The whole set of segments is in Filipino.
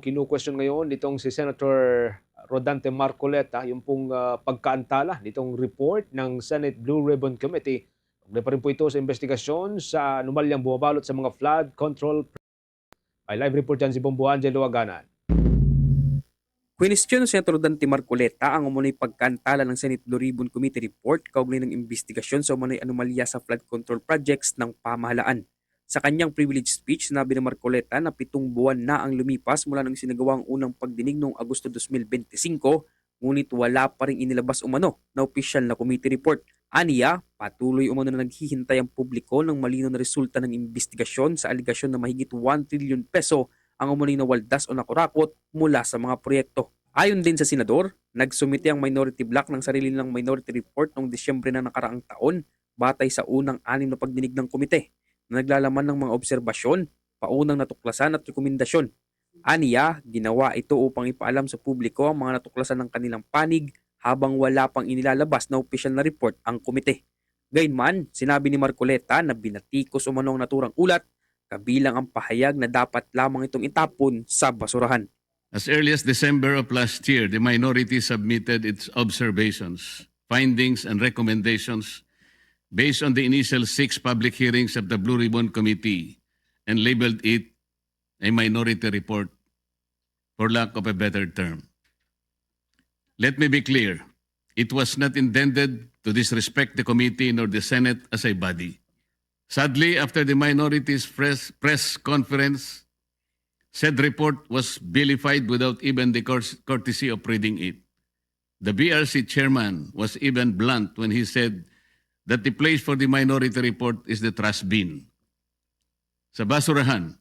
Kinu-question ngayon nitong si Senator Rodante Marcoleta yung pong pagkaantala nitong report ng Senate Blue Ribbon Committee. Ugnay pa rin po ito sa investigasyon sa anomalyang bumabalot sa mga flood control. May live report dyan si Bombo Angelo Aganan. Kwinestyon ng Senator Rodante Marcoleta ang umunay pagkaantala ng Senate Blue Ribbon Committee report kaugnay ng investigasyon sa umunay anomalya sa flood control projects ng pamahalaan. Sa kanyang privilege speech, sinabi ni Marcoleta na 7 buwan na ang lumipas mula nang sinagawang unang pagdinig noong Agosto 2025, ngunit wala pa rin inilabas umano na opisyal na committee report. Aniya, patuloy umano na naghihintay ang publiko ng malinaw na resulta ng investigasyon sa aligasyon na mahigit 1 trillion peso ang umunay na waldas o nakurakot mula sa mga proyekto. Ayon din sa senador, nagsumite ang minority block ng sarili nilang minority report noong Disyembre na nakaraang taon batay sa unang 6 na pagdinig ng komite na naglalaman ng mga obserbasyon, paunang natuklasan at rekomendasyon. Aniya, ginawa ito upang ipaalam sa publiko ang mga natuklasan ng kanilang panig habang wala pang inilalabas na opisyal na report ang komite. Gayunman, sinabi ni Marcoleta na binatikos umano ang naturang ulat, kabilang ang pahayag na dapat lamang itong itapon sa basurahan. As early as December of last year, the minority submitted its observations, findings, and recommendations based on the initial 6 public hearings of the Blue Ribbon Committee and labeled it a minority report, for lack of a better term. Let me be clear, it was not intended to disrespect the committee nor the Senate as a body. Sadly, after the minority's press conference, said report was vilified without even the courtesy of reading it. The BRC chairman was even blunt when he said that the place for the minority report is the trash bin. Sa basurahan.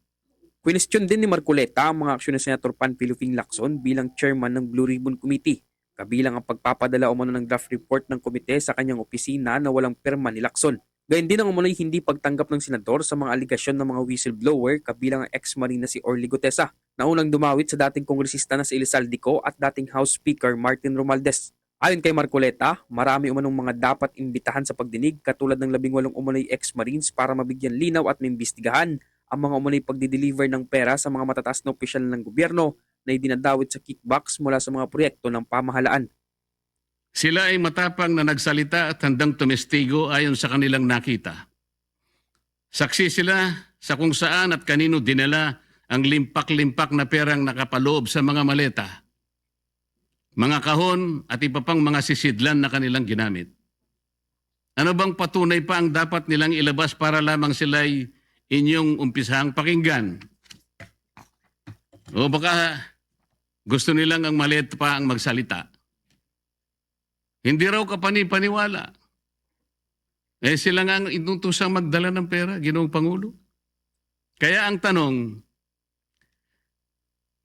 Kwinestyon din ni Marcoleta ang mga aksyon ni Senator Panfilo Fing Lacson bilang chairman ng Blue Ribbon Committee, kabilang ang pagpapadala umano ng draft report ng komite sa kanyang opisina na walang pirma ni Lacson. Gayun din ang umunay hindi pagtanggap ng senador sa mga aligasyon ng mga whistleblower kabilang ang ex-marine na si Orly Gutesa na unang dumawit sa dating kongresista na si Elizalde Co at dating House Speaker Martin Romualdez. Ayon kay Marcoleta, marami umanong mga dapat imbitahan sa pagdinig katulad ng 18 umunay ex-marines para mabigyan linaw at maimbestigahan ang mga umunay pagdideliver ng pera sa mga matataas na opisyal ng gobyerno na idinadawit sa kickbacks mula sa mga proyekto ng pamahalaan. Sila ay matapang na nagsalita at handang tumestigo ayon sa kanilang nakita. Saksi sila sa kung saan at kanino dinala ang limpak-limpak na perang nakapaloob sa mga maleta, mga kahon at iba pang mga sisidlan na kanilang ginamit. Ano bang patunay pa ang dapat nilang ilabas para lamang sila'y inyong umpisahang pakinggan? O baka gusto nilang ang maliit pa ang magsalita? Hindi raw kapani-paniwala. Sila nga ang inutusang magdala ng pera, Ginoong Pangulo. Kaya ang tanong,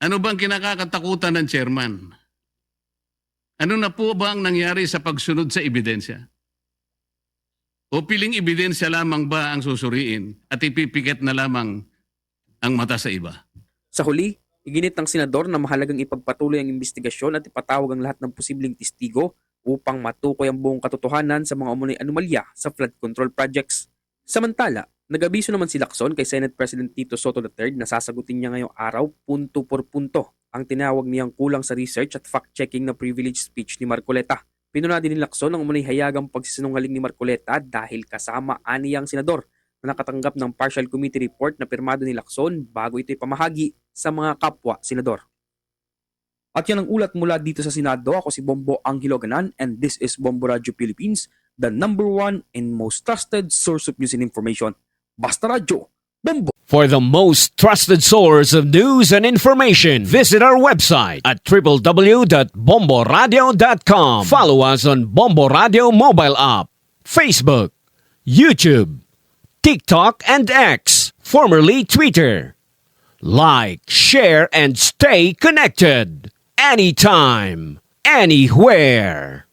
ano bang kinakatakutan ng chairman? Ano na po ba ang nangyari sa pagsunod sa ebidensya? O piling ebidensya lamang ba ang susuriin at ipipikit na lamang ang mata sa iba? Sa huli, iginit ng senador na mahalagang ipagpatuloy ang investigasyon at ipatawag ang lahat ng posibleng testigo upang matukoy ang buong katotohanan sa mga umunay anomalya sa flood control projects. Samantala, nag-abiso naman si Lacson kay Senate President Tito Soto III na sasagutin niya ngayong araw punto por punto ang tinawag niyang kulang sa research at fact-checking na privilege speech ni Marcoleta. Pinuna din ni Lacson ang umunay hayagang pagsisinungaling ni Marcoleta dahil kasama aniyang senador na nakatanggap ng partial committee report na pirmado ni Lacson bago ito'y pamahagi sa mga kapwa senador. At yan ang ulat mula dito sa Senado. Ako si Bombo Angelo Aganan and this is Bombo Radio Philippines, the #1 and most trusted source of news and information. Basta Radio, Bombo! For the most trusted source of news and information, visit our website at www.bomboradio.com. Follow us on Bombo Radio mobile app, Facebook, YouTube, TikTok, and X, formerly Twitter. Like, share, and stay connected. Anytime, anywhere.